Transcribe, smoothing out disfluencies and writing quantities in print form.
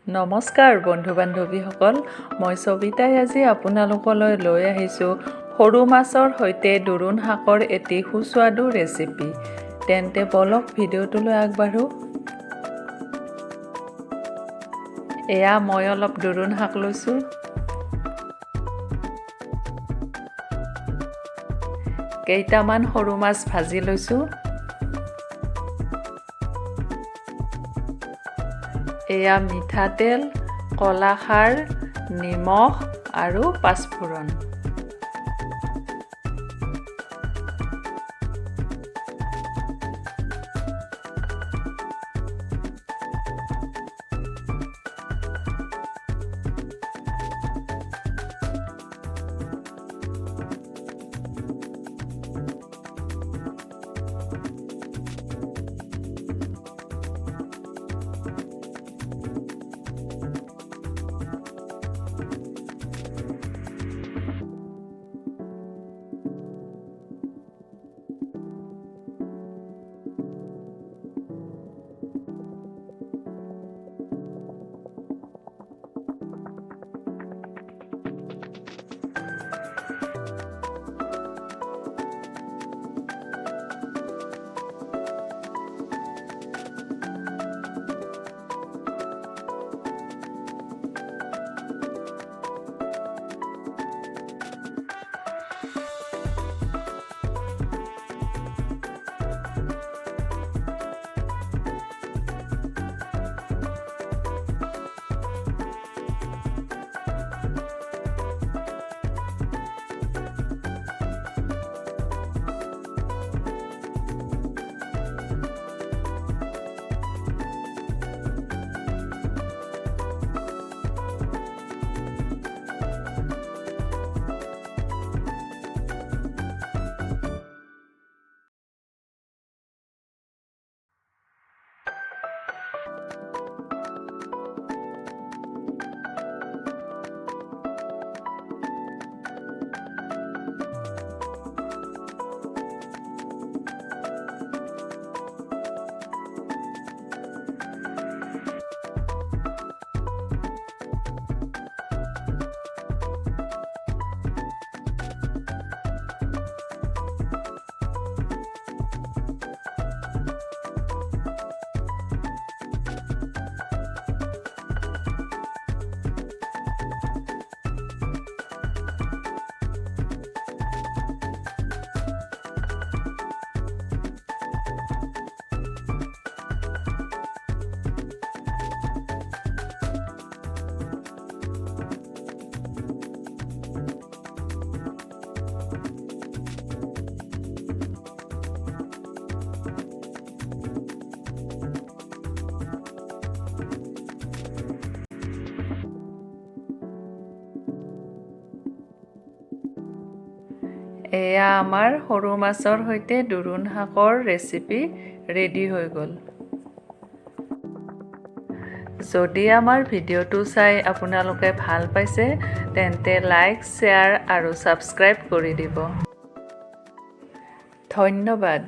নমস্কাৰ বন্ধু বান্ধৱীসকল, মই সবিতাই আজি আপোনালোকলৈ লৈ আহিছোঁ সৰু মাছৰ সৈতে দোৰোণ শাকৰ এটি সুস্বাদু ৰেচিপি। তেন্তে বলক ভিডিঅ'টোলৈ আগবাঢ়ো। এয়া মই অলপ দোৰোণ শাক লৈছোঁ। কেইটামান সৰু মাছ ভাজি লৈছোঁ। এয়া মিঠাতেল, কলা খাৰ, নিমখ আৰু পাঁচফোৰণ। এয়া আমাৰ সৰু মাছৰ সৈতে দোৰোণ শাকৰ ৰেচিপি ৰেডি হৈ গ'ল। যদি আমাৰ ভিডিঅ'টো চাই আপোনালোকে ভাল পাইছে তেন্তে লাইক, শ্বেয়াৰ আৰু ছাবস্ক্ৰাইব কৰি দিব। ধন্যবাদ।